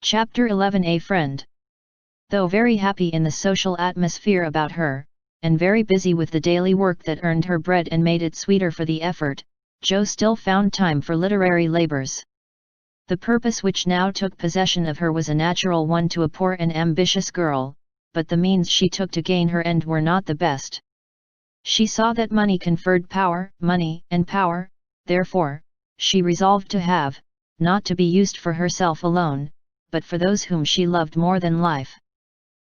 Chapter 11. A friend. Though very happy in the social atmosphere about her, and very busy with the daily work that earned her bread and made it sweeter for the effort, Jo still found time for literary labors. The purpose which now took possession of her was a natural one to a poor and ambitious girl, but the means she took to gain her end were not the best. She saw that money conferred power, therefore, she resolved to have, not to be used for herself alone, but for those whom she loved more than life.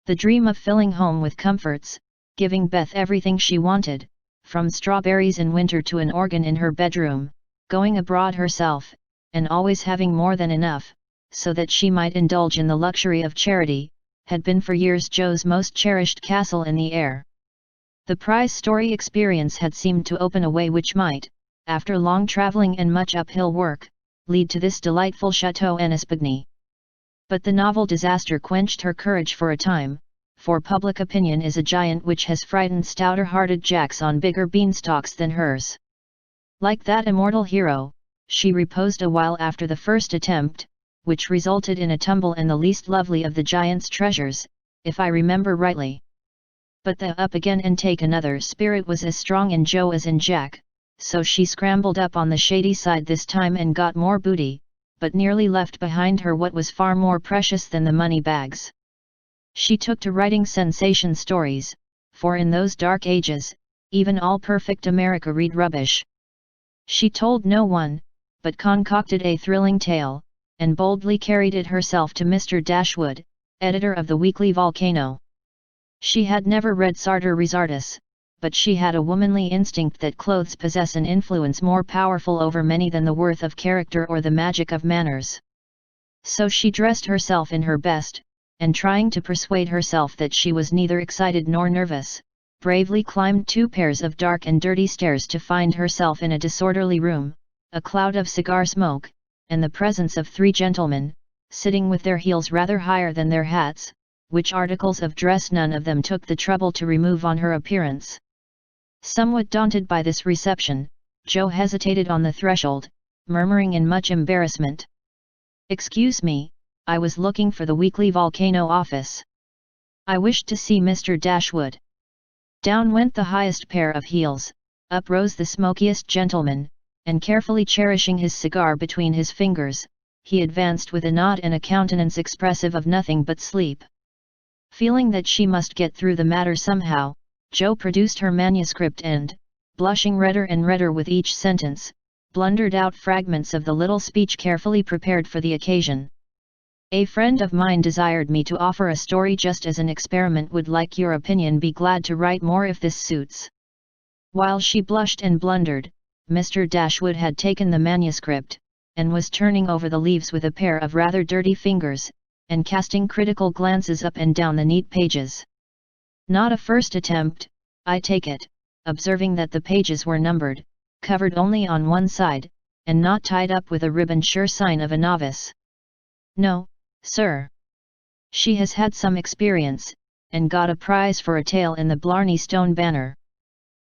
The dream of filling home with comforts, giving Beth everything she wanted, from strawberries in winter to an organ in her bedroom, going abroad herself, and always having more than enough, so that she might indulge in the luxury of charity, had been for years Jo's most cherished castle in the air. The prize story experience had seemed to open a way which might, after long travelling and much uphill work, lead to this delightful Chateau en Espagny. But the novel disaster quenched her courage for a time, for public opinion is a giant which has frightened stouter-hearted jacks on bigger beanstalks than hers. Like that immortal hero, she reposed a while after the first attempt, which resulted in a tumble and the least lovely of the giant's treasures, if I remember rightly. But the up again and take another spirit was as strong in Jo as in Jack, so she scrambled up on the shady side this time and got more booty, but nearly left behind her what was far more precious than the money bags. She took to writing sensation stories, for in those dark ages, even all perfect America read rubbish. She told no one, but concocted a thrilling tale, and boldly carried it herself to Mr. Dashwood, editor of the weekly Volcano. She had never read Sartor Resartus, but she had a womanly instinct that clothes possess an influence more powerful over many than the worth of character or the magic of manners. So she dressed herself in her best, and trying to persuade herself that she was neither excited nor nervous, bravely climbed 2 pairs of dark and dirty stairs to find herself in a disorderly room, a cloud of cigar smoke, and the presence of 3 gentlemen, sitting with their heels rather higher than their hats, which articles of dress none of them took the trouble to remove on her appearance. Somewhat daunted by this reception, Jo hesitated on the threshold, murmuring in much embarrassment, "Excuse me, I was looking for the weekly Volcano office. I wished to see Mr. Dashwood." Down went the highest pair of heels, up rose the smokiest gentleman, and carefully cherishing his cigar between his fingers, he advanced with a nod and a countenance expressive of nothing but sleep. Feeling that she must get through the matter somehow, Jo produced her manuscript and, blushing redder and redder with each sentence, blundered out fragments of the little speech carefully prepared for the occasion. "A friend of mine desired me to offer a story just as an experiment. Would like your opinion. Be glad to write more if this suits." While she blushed and blundered, Mr. Dashwood had taken the manuscript, and was turning over the leaves with a pair of rather dirty fingers, and casting critical glances up and down the neat pages. "Not a first attempt, I take it," observing that the pages were numbered, covered only on one side, and not tied up with a ribbon, sure sign of a novice. "No, sir. She has had some experience, and got a prize for a tale in the Blarney Stone Banner."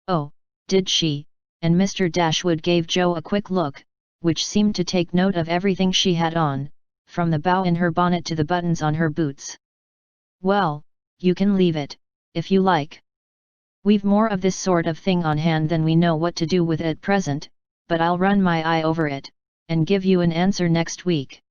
"Oh, did she?" and Mr. Dashwood gave Jo a quick look, which seemed to take note of everything she had on, from the bow in her bonnet to the buttons on her boots. "Well, you can leave it, if you like. We've more of this sort of thing on hand than we know what to do with at present, but I'll run my eye over it, and give you an answer next week."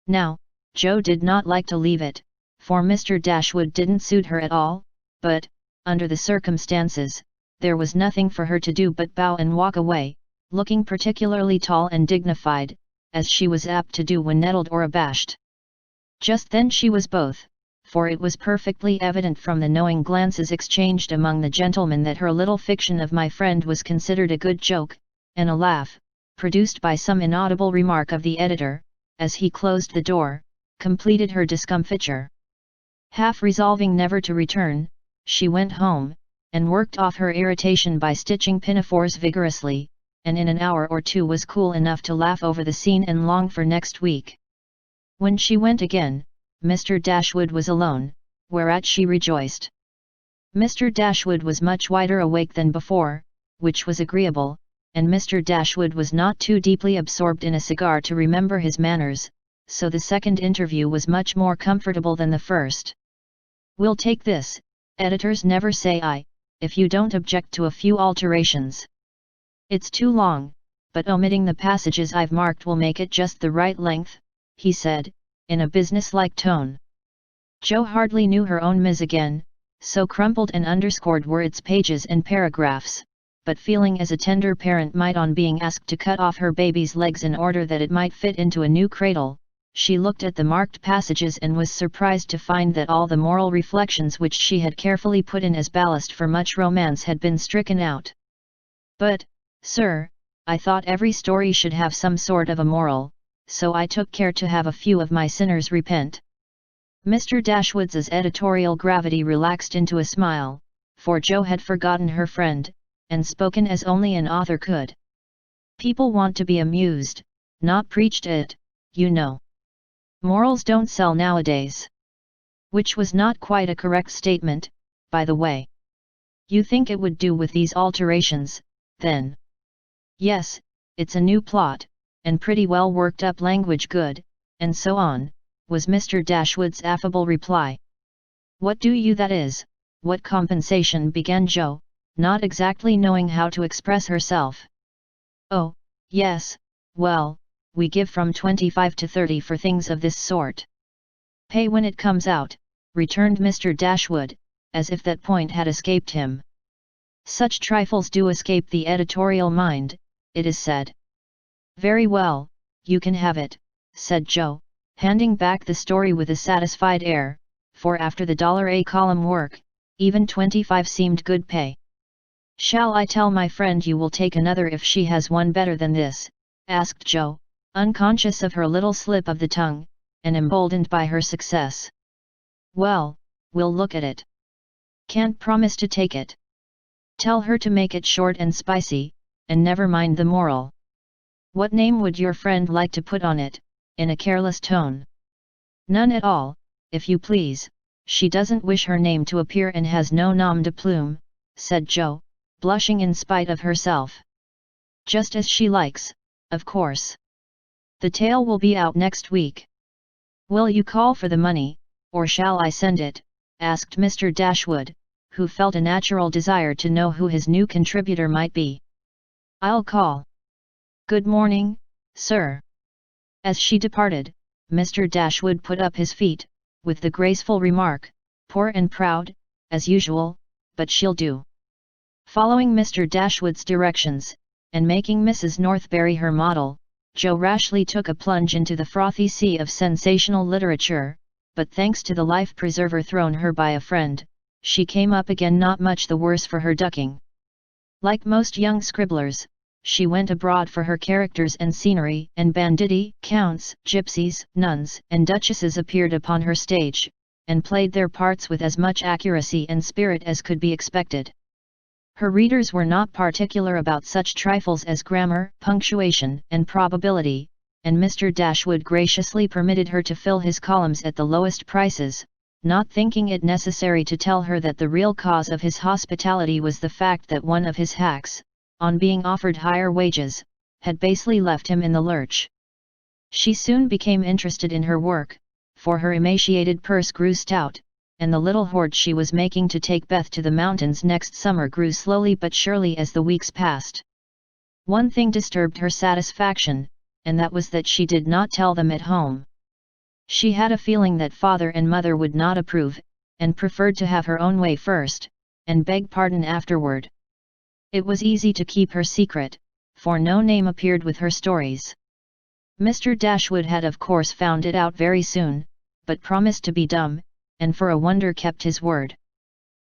Now, Jo did not like to leave it, for Mr. Dashwood didn't suit her at all, but, under the circumstances, there was nothing for her to do but bow and walk away, looking particularly tall and dignified, as she was apt to do when nettled or abashed. Just then she was both, for it was perfectly evident from the knowing glances exchanged among the gentlemen that her little fiction of my friend was considered a good joke, and a laugh, produced by some inaudible remark of the editor, as he closed the door, completed her discomfiture. Half resolving never to return, she went home, and worked off her irritation by stitching pinafores vigorously, and in an hour or 2 was cool enough to laugh over the scene and long for next week. When she went again, Mr. Dashwood was alone, whereat she rejoiced. Mr. Dashwood was much wider awake than before, which was agreeable, and Mr. Dashwood was not too deeply absorbed in a cigar to remember his manners, so the second interview was much more comfortable than the first. "We'll take this, editors never say I, if you don't object to a few alterations. It's too long, but omitting the passages I've marked will make it just the right length," he said, in a businesslike tone. Jo hardly knew her own Ms. again, so crumpled and underscored were its pages and paragraphs, but feeling as a tender parent might on being asked to cut off her baby's legs in order that it might fit into a new cradle, she looked at the marked passages and was surprised to find that all the moral reflections which she had carefully put in as ballast for much romance had been stricken out. "But, sir, I thought every story should have some sort of a moral, so I took care to have a few of my sinners repent." Mr. Dashwood's editorial gravity relaxed into a smile, for Jo had forgotten her friend, and spoken as only an author could. "People want to be amused, not preached at, you know. Morals don't sell nowadays." Which was not quite a correct statement, by the way. "You think it would do with these alterations, then?" "Yes, it's a new plot, and pretty well worked up language good, and so on," was Mr. Dashwood's affable reply. "What do you that is, what compensation?" began Jo, not exactly knowing how to express herself. "Oh, yes, well, we give from 25 to 30 for things of this sort." "Pay when it comes out," returned Mr. Dashwood, as if that point had escaped him. Such trifles do escape the editorial mind, it is said. "Very well, you can have it," said Jo, handing back the story with a satisfied air, for after the $a column work, even 25 seemed good pay. "Shall I tell my friend you will take another if she has one better than this?" asked Jo, unconscious of her little slip of the tongue, and emboldened by her success. "Well, we'll look at it. Can't promise to take it. Tell her to make it short and spicy, and never mind the moral." "What name would your friend like to put on it?" in a careless tone. "None at all, if you please, she doesn't wish her name to appear and has no nom de plume," said Jo, blushing in spite of herself. "Just as she likes, of course. The tale will be out next week." "Will you call for the money, or shall I send it?" asked Mr. Dashwood, who felt a natural desire to know who his new contributor might be. "I'll call. Good morning, sir." As she departed, Mr. Dashwood put up his feet, with the graceful remark, "Poor and proud, as usual, but she'll do." Following Mr. Dashwood's directions, and making Mrs. Northberry her model, Jo rashly took a plunge into the frothy sea of sensational literature, but thanks to the life preserver thrown her by a friend, she came up again not much the worse for her ducking. Like most young scribblers, she went abroad for her characters and scenery, and banditti, counts, gypsies, nuns, and duchesses appeared upon her stage, and played their parts with as much accuracy and spirit as could be expected. Her readers were not particular about such trifles as grammar, punctuation, and probability, and Mr. Dashwood graciously permitted her to fill his columns at the lowest prices, not thinking it necessary to tell her that the real cause of his hospitality was the fact that one of his hacks, on being offered higher wages, had basely left him in the lurch. She soon became interested in her work, for her emaciated purse grew stout, and the little hoard she was making to take Beth to the mountains next summer grew slowly but surely as the weeks passed. One thing disturbed her satisfaction, and that was that she did not tell them at home. She had a feeling that father and mother would not approve, and preferred to have her own way first, and beg pardon afterward. It was easy to keep her secret, for no name appeared with her stories. Mr. Dashwood had of course found it out very soon, but promised to be dumb, and for a wonder kept his word.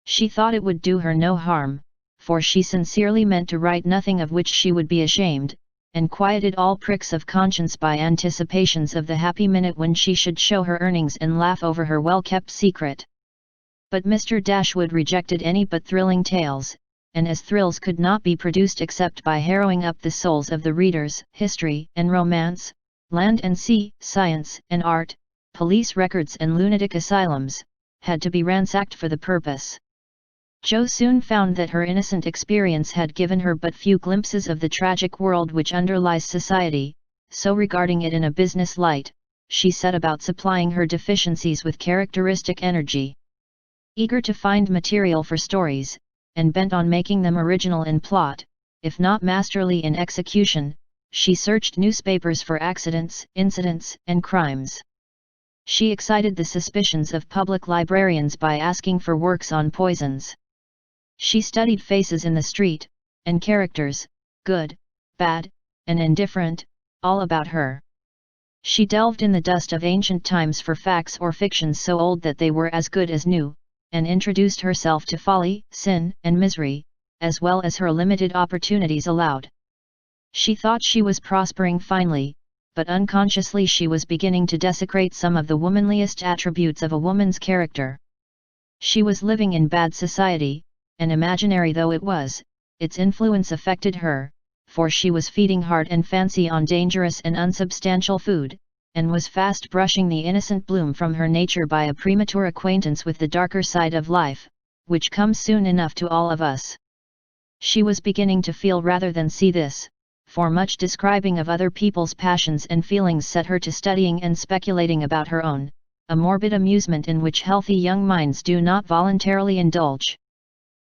She thought it would do her no harm, for she sincerely meant to write nothing of which she would be ashamed, and quieted all pricks of conscience by anticipations of the happy minute when she should show her earnings and laugh over her well-kept secret. But Mr. Dashwood rejected any but thrilling tales, and as thrills could not be produced except by harrowing up the souls of the readers, history and romance, land and sea, science and art, police records and lunatic asylums, had to be ransacked for the purpose. Jo soon found that her innocent experience had given her but few glimpses of the tragic world which underlies society, so regarding it in a business light, she set about supplying her deficiencies with characteristic energy. Eager to find material for stories, and bent on making them original in plot, if not masterly in execution, she searched newspapers for accidents, incidents, and crimes. She excited the suspicions of public librarians by asking for works on poisons. She studied faces in the street, and characters, good, bad, and indifferent, all about her. She delved in the dust of ancient times for facts or fictions so old that they were as good as new, and introduced herself to folly, sin, and misery, as well as her limited opportunities allowed. She thought she was prospering finely, but unconsciously she was beginning to desecrate some of the womanliest attributes of a woman's character. She was living in bad society, and imaginary though it was, its influence affected her, for she was feeding heart and fancy on dangerous and unsubstantial food, and was fast brushing the innocent bloom from her nature by a premature acquaintance with the darker side of life, which comes soon enough to all of us. She was beginning to feel rather than see this, for much describing of other people's passions and feelings set her to studying and speculating about her own, a morbid amusement in which healthy young minds do not voluntarily indulge.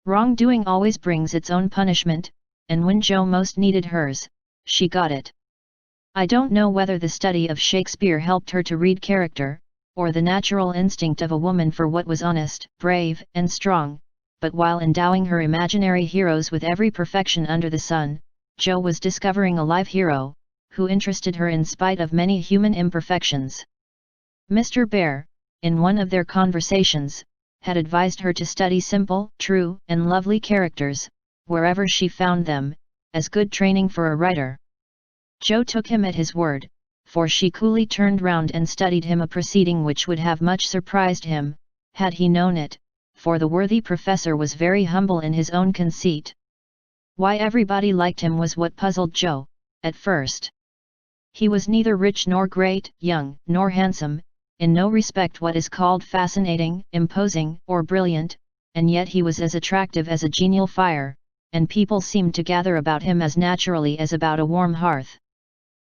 Wrongdoing always brings its own punishment, and when Jo most needed hers, she got it. I don't know whether the study of Shakespeare helped her to read character, or the natural instinct of a woman for what was honest, brave, and strong, but while endowing her imaginary heroes with every perfection under the sun, Jo was discovering a live hero, who interested her in spite of many human imperfections. Mr. Bear, in one of their conversations, had advised her to study simple, true, and lovely characters, wherever she found them, as good training for a writer. Jo took him at his word, for she coolly turned round and studied him, a proceeding which would have much surprised him, had he known it, for the worthy professor was very humble in his own conceit. Why everybody liked him was what puzzled Jo, at first. He was neither rich nor great, young nor handsome, in no respect what is called fascinating, imposing, or brilliant, and yet he was as attractive as a genial fire, and people seemed to gather about him as naturally as about a warm hearth.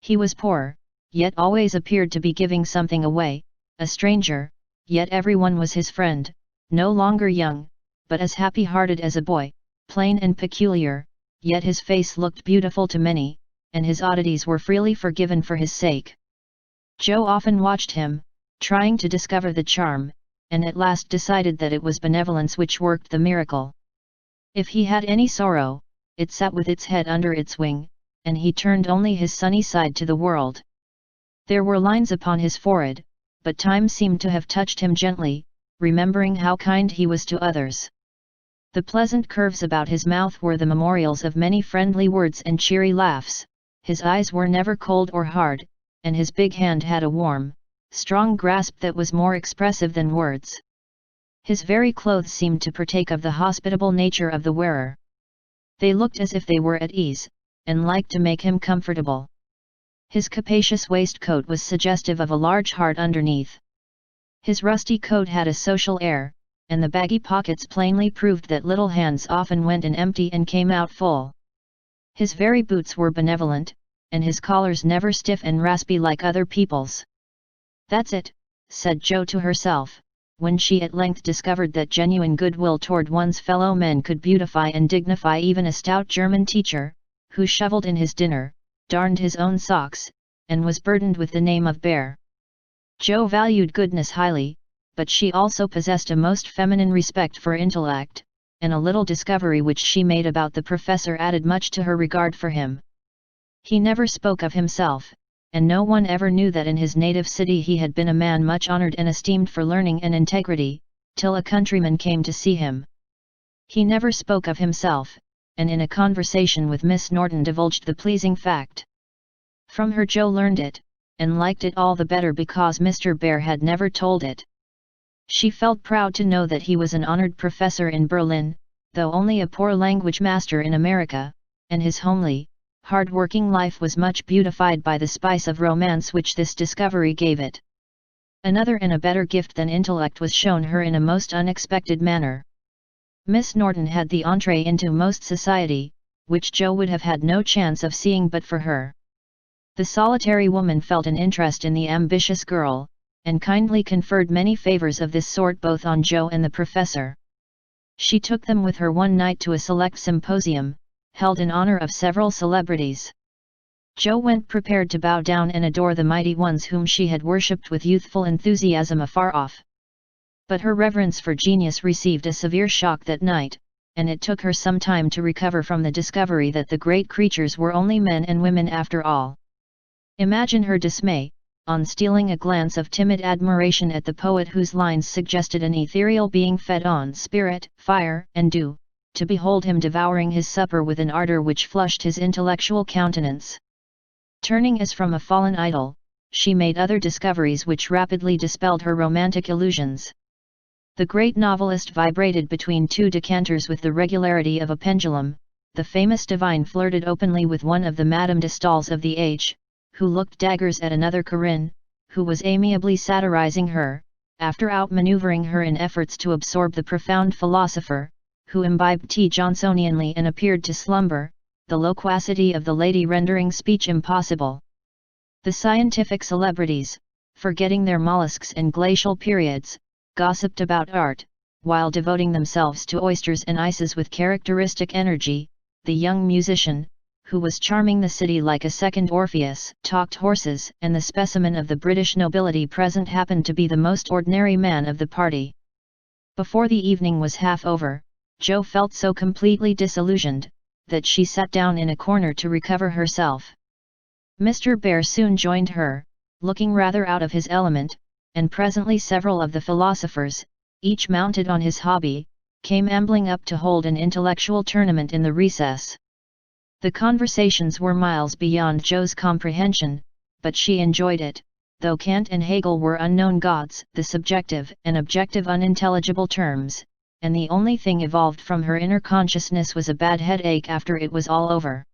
He was poor, yet always appeared to be giving something away, a stranger, yet everyone was his friend, no longer young, but as happy-hearted as a boy, plain and peculiar, yet his face looked beautiful to many, and his oddities were freely forgiven for his sake. Jo often watched him, trying to discover the charm, and at last decided that it was benevolence which worked the miracle. If he had any sorrow, it sat with its head under its wing, and he turned only his sunny side to the world. There were lines upon his forehead, but time seemed to have touched him gently, remembering how kind he was to others. The pleasant curves about his mouth were the memorials of many friendly words and cheery laughs, his eyes were never cold or hard, and his big hand had a warm, strong grasp that was more expressive than words. His very clothes seemed to partake of the hospitable nature of the wearer. They looked as if they were at ease, and liked to make him comfortable. His capacious waistcoat was suggestive of a large heart underneath. His rusty coat had a social air, and the baggy pockets plainly proved that little hands often went in empty and came out full. His very boots were benevolent, and his collars never stiff and raspy like other people's. "That's it," said Jo to herself, when she at length discovered that genuine goodwill toward one's fellow men could beautify and dignify even a stout German teacher, who shovelled in his dinner, darned his own socks, and was burdened with the name of Bear. Jo valued goodness highly, but she also possessed a most feminine respect for intellect, and a little discovery which she made about the professor added much to her regard for him. He never spoke of himself, and no one ever knew that in his native city he had been a man much honoured and esteemed for learning and integrity, till a countryman came to see him. He never spoke of himself, and in a conversation with Miss Norton divulged the pleasing fact. From her Jo learned it, and liked it all the better because Mr. Bear had never told it. She felt proud to know that he was an honoured professor in Berlin, though only a poor language master in America, and his homely, hard-working life was much beautified by the spice of romance which this discovery gave it. Another and a better gift than intellect was shown her in a most unexpected manner. Miss Norton had the entree into most society, which Jo would have had no chance of seeing but for her. The solitary woman felt an interest in the ambitious girl, and kindly conferred many favors of this sort both on Joe and the professor. She took them with her one night to a select symposium, held in honor of several celebrities. Joe went prepared to bow down and adore the mighty ones whom she had worshipped with youthful enthusiasm afar off. But her reverence for genius received a severe shock that night, and it took her some time to recover from the discovery that the great creatures were only men and women after all. Imagine her dismay, on stealing a glance of timid admiration at the poet whose lines suggested an ethereal being fed on spirit, fire, and dew, to behold him devouring his supper with an ardor which flushed his intellectual countenance. Turning as from a fallen idol, she made other discoveries which rapidly dispelled her romantic illusions. The great novelist vibrated between two decanters with the regularity of a pendulum. The famous divine flirted openly with one of the Madame de Staëls of the age, who looked daggers at another Corinne, who was amiably satirizing her, after outmaneuvering her in efforts to absorb the profound philosopher, who imbibed tea Johnsonianly and appeared to slumber, the loquacity of the lady rendering speech impossible. The scientific celebrities, forgetting their mollusks and glacial periods, gossiped about art, while devoting themselves to oysters and ices with characteristic energy. The young musician, who was charming the city like a second Orpheus, talked horses, and the specimen of the British nobility present happened to be the most ordinary man of the party. Before the evening was half over, Joe felt so completely disillusioned, that she sat down in a corner to recover herself. Mr. Bear soon joined her, looking rather out of his element, and presently several of the philosophers, each mounted on his hobby, came ambling up to hold an intellectual tournament in the recess. The conversations were miles beyond Joe's comprehension, but she enjoyed it, though Kant and Hegel were unknown gods, the subjective and objective unintelligible terms, and the only thing evolved from her inner consciousness was a bad headache after it was all over.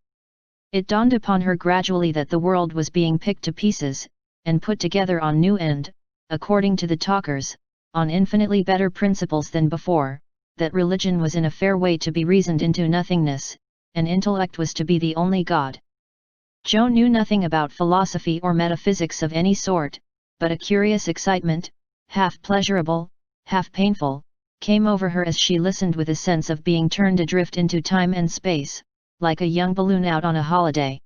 It dawned upon her gradually that the world was being picked to pieces, and put together on new and, according to the talkers, on infinitely better principles than before, that religion was in a fair way to be reasoned into nothingness, and intellect was to be the only god. Joe knew nothing about philosophy or metaphysics of any sort, but a curious excitement, half pleasurable, half painful, came over her as she listened with a sense of being turned adrift into time and space, like a young balloon out on a holiday.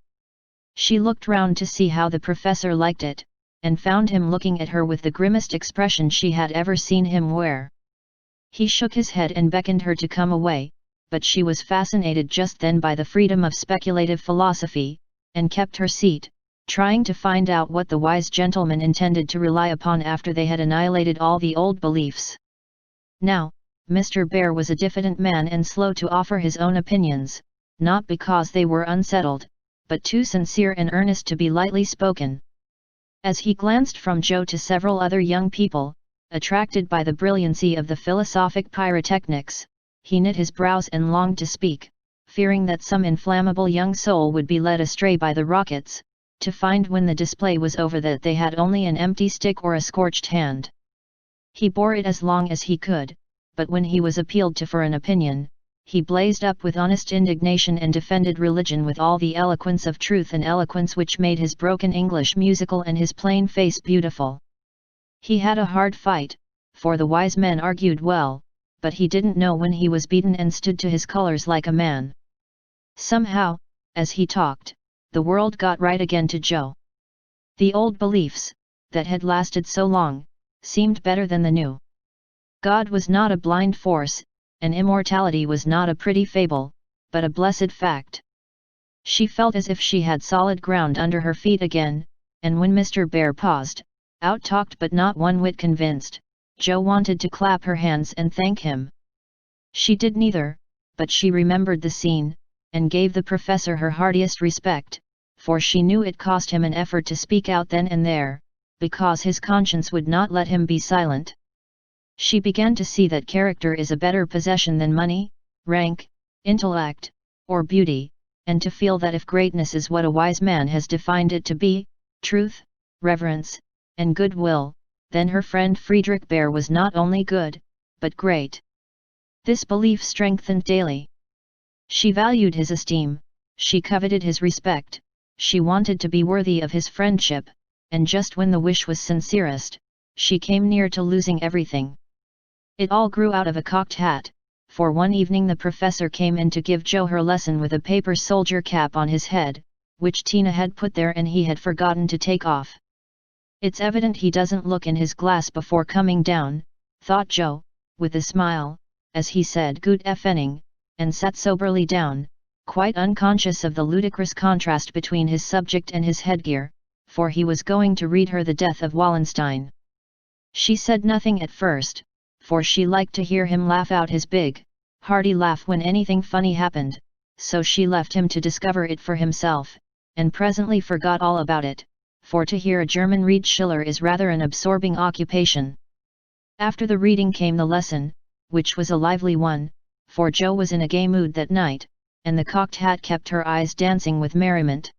She looked round to see how the professor liked it, and found him looking at her with the grimmest expression she had ever seen him wear. He shook his head and beckoned her to come away, but she was fascinated just then by the freedom of speculative philosophy, and kept her seat, trying to find out what the wise gentleman intended to rely upon after they had annihilated all the old beliefs. Now, Mr. Bear was a diffident man and slow to offer his own opinions, not because they were unsettled, but too sincere and earnest to be lightly spoken. As he glanced from Joe to several other young people, attracted by the brilliancy of the philosophic pyrotechnics, he knit his brows and longed to speak, fearing that some inflammable young soul would be led astray by the rockets, to find when the display was over that they had only an empty stick or a scorched hand. He bore it as long as he could, but when he was appealed to for an opinion, he blazed up with honest indignation and defended religion with all the eloquence of truth and eloquence which made his broken English musical and his plain face beautiful. He had a hard fight, for the wise men argued well, but he didn't know when he was beaten and stood to his colors like a man. Somehow, as he talked, the world got right again to Joe. The old beliefs, that had lasted so long, seemed better than the new. God was not a blind force, and immortality was not a pretty fable, but a blessed fact. She felt as if she had solid ground under her feet again, and when Mr. Bear paused, out-talked but not one whit convinced, Joe wanted to clap her hands and thank him. She did neither, but she remembered the scene, and gave the professor her heartiest respect, for she knew it cost him an effort to speak out then and there, because his conscience would not let him be silent. She began to see that character is a better possession than money, rank, intellect, or beauty, and to feel that if greatness is what a wise man has defined it to be, truth, reverence, and goodwill, then her friend Friedrich Bear was not only good, but great. This belief strengthened daily. She valued his esteem, she coveted his respect, she wanted to be worthy of his friendship, and just when the wish was sincerest, she came near to losing everything. It all grew out of a cocked hat, for one evening the professor came in to give Jo her lesson with a paper soldier cap on his head, which Tina had put there and he had forgotten to take off. It's evident he doesn't look in his glass before coming down, thought Jo, with a smile, as he said "Good evening," and sat soberly down, quite unconscious of the ludicrous contrast between his subject and his headgear, for he was going to read her The Death of Wallenstein. She said nothing at first, for she liked to hear him laugh out his big, hearty laugh when anything funny happened, so she left him to discover it for himself, and presently forgot all about it, for to hear a German read Schiller is rather an absorbing occupation. After the reading came the lesson, which was a lively one, for Jo was in a gay mood that night, and the cocked hat kept her eyes dancing with merriment.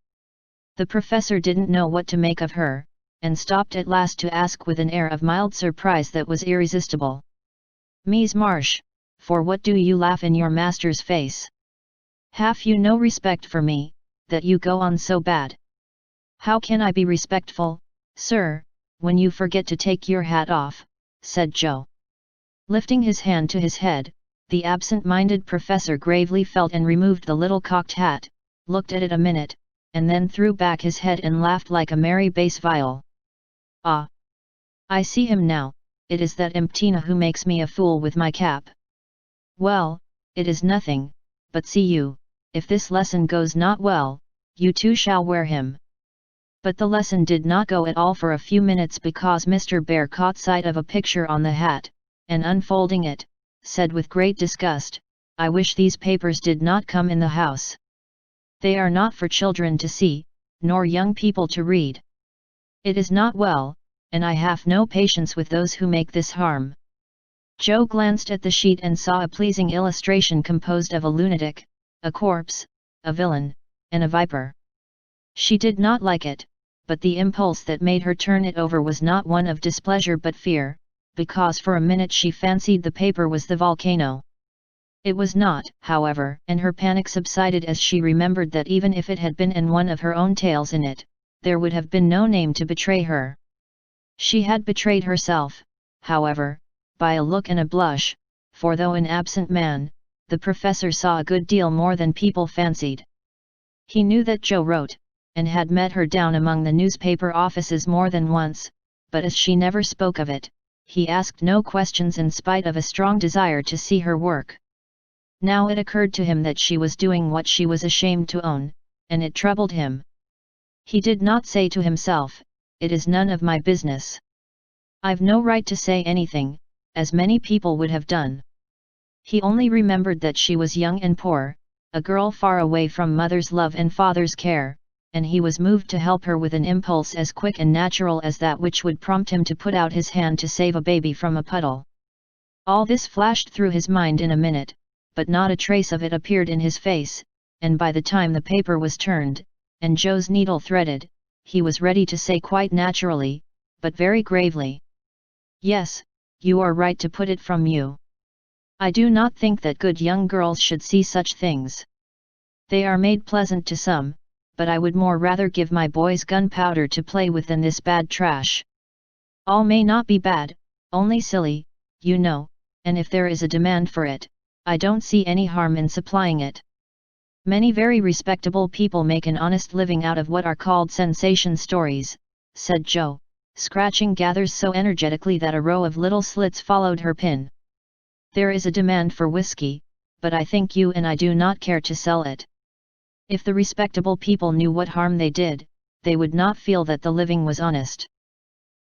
The professor didn't know what to make of her, and stopped at last to ask with an air of mild surprise that was irresistible. "Mies Marsh, for what do you laugh in your master's face? Have you no respect for me, that you go on so bad?" "How can I be respectful, sir, when you forget to take your hat off?" said Jo. Lifting his hand to his head, the absent-minded professor gravely felt and removed the little cocked hat, looked at it a minute, and then threw back his head and laughed like a merry bass viol. "Ah! I see him now, it is that imp Tina who makes me a fool with my cap. Well, it is nothing, but see you, if this lesson goes not well, you too shall wear him." But the lesson did not go at all for a few minutes because Mr. Bear caught sight of a picture on the hat, and unfolding it, said with great disgust, "I wish these papers did not come in the house. They are not for children to see, nor young people to read. It is not well, and I have no patience with those who make this harm." Jo glanced at the sheet and saw a pleasing illustration composed of a lunatic, a corpse, a villain, and a viper. She did not like it, but the impulse that made her turn it over was not one of displeasure but fear, because for a minute she fancied the paper was the volcano. It was not, however, and her panic subsided as she remembered that even if it had been and one of her own tales in it, there would have been no name to betray her. She had betrayed herself, however, by a look and a blush, for though an absent man, the professor saw a good deal more than people fancied. He knew that Jo wrote, and had met her down among the newspaper offices more than once, but as she never spoke of it, he asked no questions in spite of a strong desire to see her work. Now it occurred to him that she was doing what she was ashamed to own, and it troubled him. He did not say to himself, "It is none of my business. I've no right to say anything," as many people would have done. He only remembered that she was young and poor, a girl far away from mother's love and father's care, and he was moved to help her with an impulse as quick and natural as that which would prompt him to put out his hand to save a baby from a puddle. All this flashed through his mind in a minute, but not a trace of it appeared in his face, and by the time the paper was turned, and Jo's needle threaded, he was ready to say quite naturally, but very gravely, "Yes, you are right to put it from you. I do not think that good young girls should see such things. They are made pleasant to some, but I would more rather give my boys gunpowder to play with than this bad trash. All may not be bad, only silly, you know, and if there is a demand for it, I don't see any harm in supplying it. Many very respectable people make an honest living out of what are called sensation stories," said Jo, scratching gathers so energetically that a row of little slits followed her pin. "There is a demand for whiskey, but I think you and I do not care to sell it. If the respectable people knew what harm they did, they would not feel that the living was honest.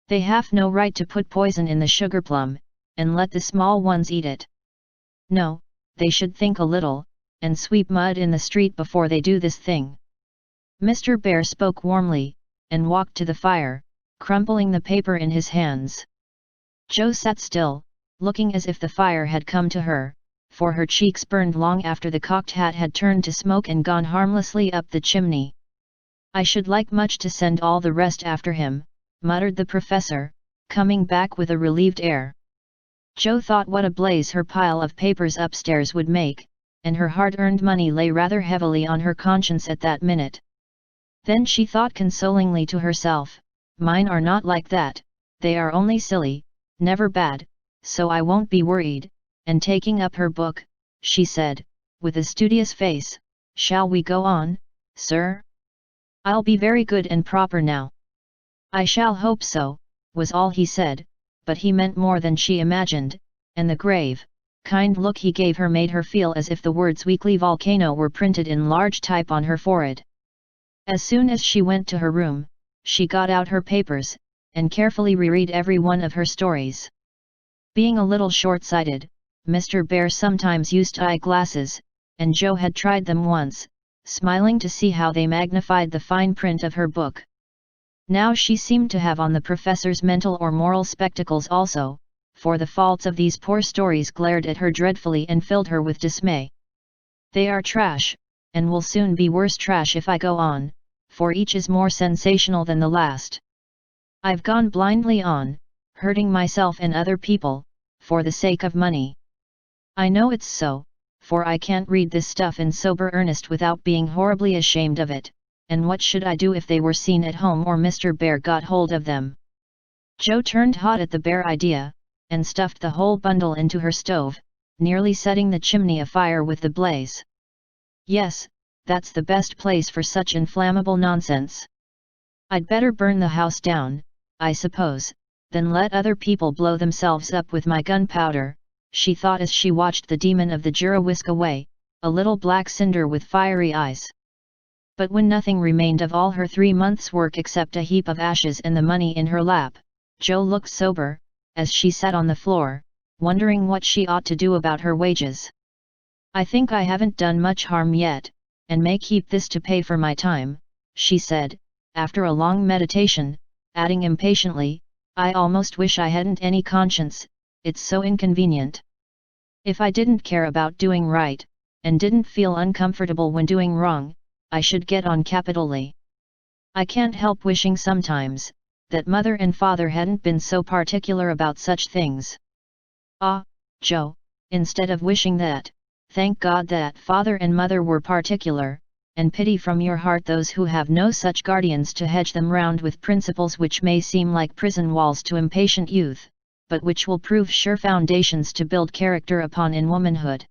They have no right to put poison in the sugar plum, and let the small ones eat it. No, they should think a little, and sweep mud in the street before they do this thing." Mr. Bear spoke warmly, and walked to the fire, crumpling the paper in his hands. Jo sat still, looking as if the fire had come to her, for her cheeks burned long after the cocked hat had turned to smoke and gone harmlessly up the chimney. "I should like much to send all the rest after him," muttered the professor, coming back with a relieved air. Jo thought what a blaze her pile of papers upstairs would make, and her hard-earned money lay rather heavily on her conscience at that minute. Then she thought consolingly to herself, mine are not like that, they are only silly, never bad, so I won't be worried, and taking up her book, she said, with a studious face, shall we go on, sir? I'll be very good and proper now. I shall hope so, was all he said, but he meant more than she imagined, and the grave, kind look he gave her made her feel as if the words weekly volcano were printed in large type on her forehead. As soon as she went to her room, she got out her papers, and carefully reread every one of her stories. Being a little short-sighted, Mr. Bear sometimes used eye-glasses, and Joe had tried them once, smiling to see how they magnified the fine print of her book. Now she seemed to have on the professor's mental or moral spectacles also, for the faults of these poor stories glared at her dreadfully and filled her with dismay. They are trash, and will soon be worse trash if I go on, for each is more sensational than the last. I've gone blindly on, hurting myself and other people, for the sake of money. I know it's so, for I can't read this stuff in sober earnest without being horribly ashamed of it, and what should I do if they were seen at home or Mr. Bear got hold of them? Joe turned hot at the bare idea, and stuffed the whole bundle into her stove, nearly setting the chimney afire with the blaze. Yes, that's the best place for such inflammable nonsense. I'd better burn the house down, I suppose, than let other people blow themselves up with my gunpowder, she thought as she watched the demon of the Jura whisk away, a little black cinder with fiery eyes. But when nothing remained of all her 3 months' work except a heap of ashes and the money in her lap, Joe looked sober, as she sat on the floor, wondering what she ought to do about her wages. I think I haven't done much harm yet, and may keep this to pay for my time, she said, after a long meditation, adding impatiently, I almost wish I hadn't any conscience, it's so inconvenient. If I didn't care about doing right, and didn't feel uncomfortable when doing wrong, I should get on capitally. I can't help wishing sometimes, that mother and father hadn't been so particular about such things. Ah, Joe, instead of wishing that, thank God that father and mother were particular, and pity from your heart those who have no such guardians to hedge them round with principles which may seem like prison walls to impatient youth, but which will prove sure foundations to build character upon in womanhood.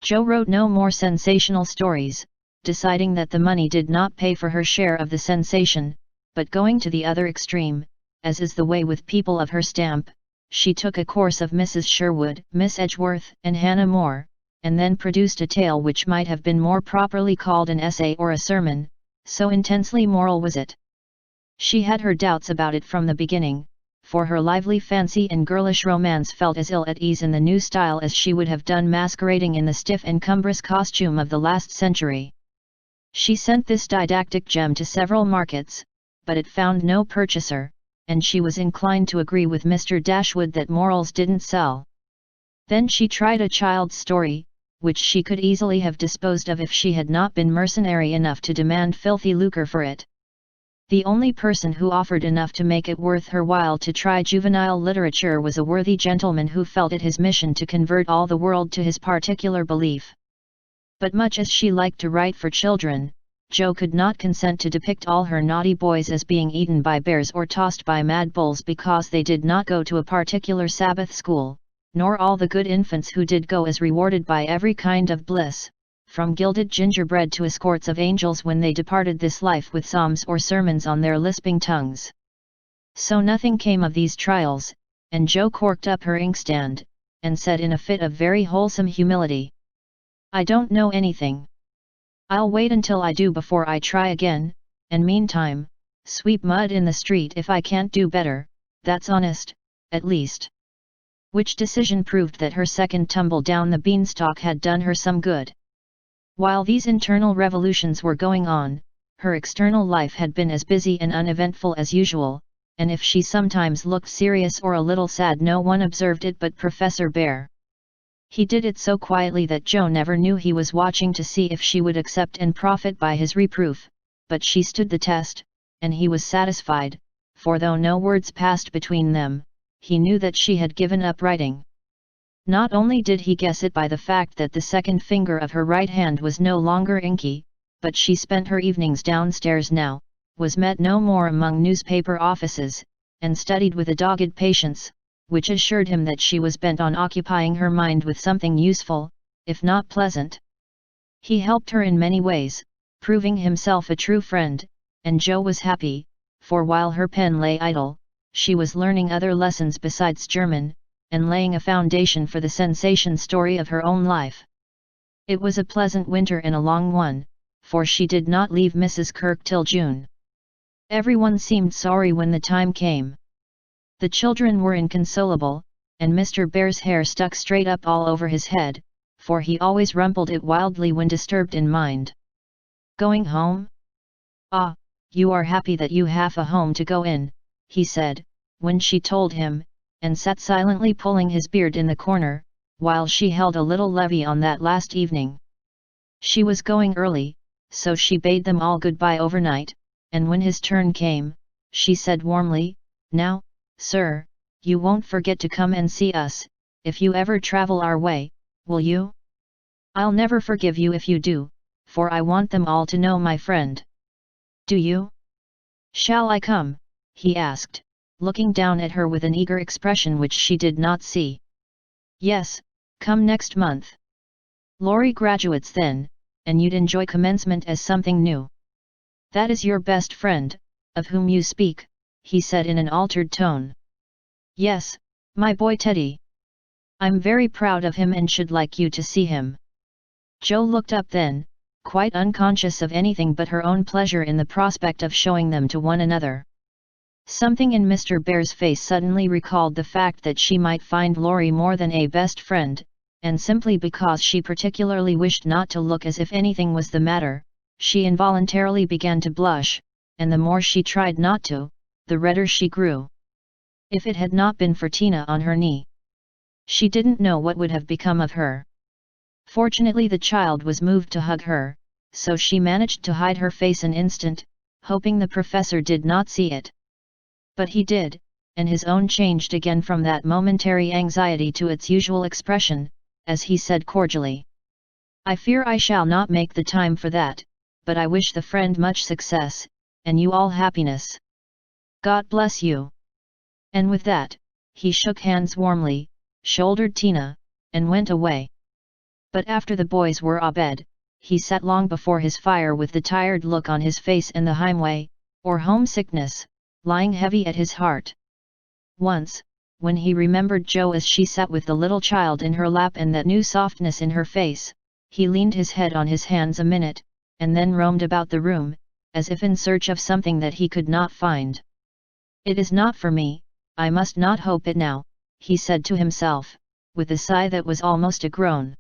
Joe wrote no more sensational stories, deciding that the money did not pay for her share of the sensation, but going to the other extreme, as is the way with people of her stamp, she took a course of Mrs. Sherwood, Miss Edgeworth, and Hannah More, and then produced a tale which might have been more properly called an essay or a sermon, so intensely moral was it. She had her doubts about it from the beginning, for her lively fancy and girlish romance felt as ill at ease in the new style as she would have done masquerading in the stiff and cumbrous costume of the last century. She sent this didactic gem to several markets, but it found no purchaser, and she was inclined to agree with Mr. Dashwood that morals didn't sell. Then she tried a child's story, which she could easily have disposed of if she had not been mercenary enough to demand filthy lucre for it. The only person who offered enough to make it worth her while to try juvenile literature was a worthy gentleman who felt it his mission to convert all the world to his particular belief. But much as she liked to write for children, Joe could not consent to depict all her naughty boys as being eaten by bears or tossed by mad bulls because they did not go to a particular Sabbath school, nor all the good infants who did go as rewarded by every kind of bliss, from gilded gingerbread to escorts of angels when they departed this life with psalms or sermons on their lisping tongues. So nothing came of these trials, and Joe corked up her inkstand, and said in a fit of very wholesome humility, I don't know anything. I'll wait until I do before I try again, and meantime, sweep mud in the street if I can't do better, that's honest, at least. Which decision proved that her second tumble down the beanstalk had done her some good. While these internal revolutions were going on, her external life had been as busy and uneventful as usual, and if she sometimes looked serious or a little sad no one observed it but Professor Bear. He did it so quietly that Joe never knew he was watching to see if she would accept and profit by his reproof, but she stood the test, and he was satisfied, for though no words passed between them, he knew that she had given up writing. Not only did he guess it by the fact that the second finger of her right hand was no longer inky, but she spent her evenings downstairs now, was met no more among newspaper offices, and studied with a dogged patience, which assured him that she was bent on occupying her mind with something useful, if not pleasant. He helped her in many ways, proving himself a true friend, and Jo was happy, for while her pen lay idle, she was learning other lessons besides German, and laying a foundation for the sensation story of her own life. It was a pleasant winter and a long one, for she did not leave Mrs. Kirk till June. Everyone seemed sorry when the time came. The children were inconsolable, and Mr. Bear's hair stuck straight up all over his head, for he always rumpled it wildly when disturbed in mind. "Going home? Ah, you are happy that you have a home to go in," he said, when she told him, and sat silently pulling his beard in the corner, while she held a little levee on that last evening. She was going early, so she bade them all goodbye overnight, and when his turn came, she said warmly, "Now, sir, you won't forget to come and see us, if you ever travel our way, will you? I'll never forgive you if you do, for I want them all to know my friend." "Do you? Shall I come?" he asked, looking down at her with an eager expression which she did not see. "Yes, come next month. Laurie graduates then, and you'd enjoy commencement as something new." "That is your best friend, of whom you speak," he said in an altered tone. "Yes, my boy Teddy. I'm very proud of him and should like you to see him." Jo looked up then, quite unconscious of anything but her own pleasure in the prospect of showing them to one another. Something in Mr. Bear's face suddenly recalled the fact that she might find Laurie more than a best friend, and simply because she particularly wished not to look as if anything was the matter, she involuntarily began to blush, and the more she tried not to, the redder she grew. If it had not been for Tina on her knee, she didn't know what would have become of her. Fortunately the child was moved to hug her, so she managed to hide her face an instant, hoping the professor did not see it. But he did, and his own changed again from that momentary anxiety to its usual expression, as he said cordially, "I fear I shall not make the time for that, but I wish the friend much success, and you all happiness. God bless you." And with that, he shook hands warmly, shouldered Tina, and went away. But after the boys were abed, he sat long before his fire with the tired look on his face and the heimweh, or homesickness, lying heavy at his heart. Once, when he remembered Jo as she sat with the little child in her lap and that new softness in her face, he leaned his head on his hands a minute, and then roamed about the room, as if in search of something that he could not find. "It is not for me, I must not hope it now," he said to himself, with a sigh that was almost a groan.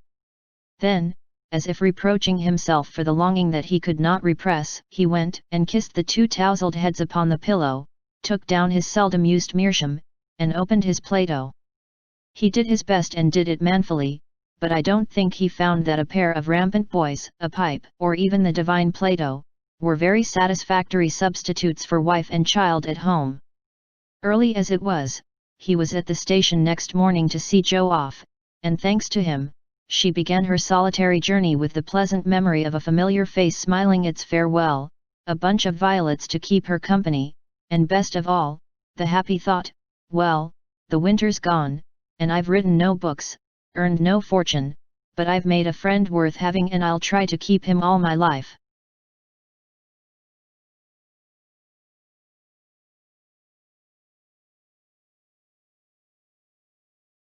Then, as if reproaching himself for the longing that he could not repress, he went and kissed the two tousled heads upon the pillow, took down his seldom used meerschaum, and opened his Plato. He did his best and did it manfully, but I don't think he found that a pair of rampant boys, a pipe, or even the divine Plato, were very satisfactory substitutes for wife and child at home. Early as it was, he was at the station next morning to see Jo off, and thanks to him, she began her solitary journey with the pleasant memory of a familiar face smiling its farewell, a bunch of violets to keep her company, and best of all, the happy thought, "Well, the winter's gone, and I've written no books, earned no fortune, but I've made a friend worth having and I'll try to keep him all my life."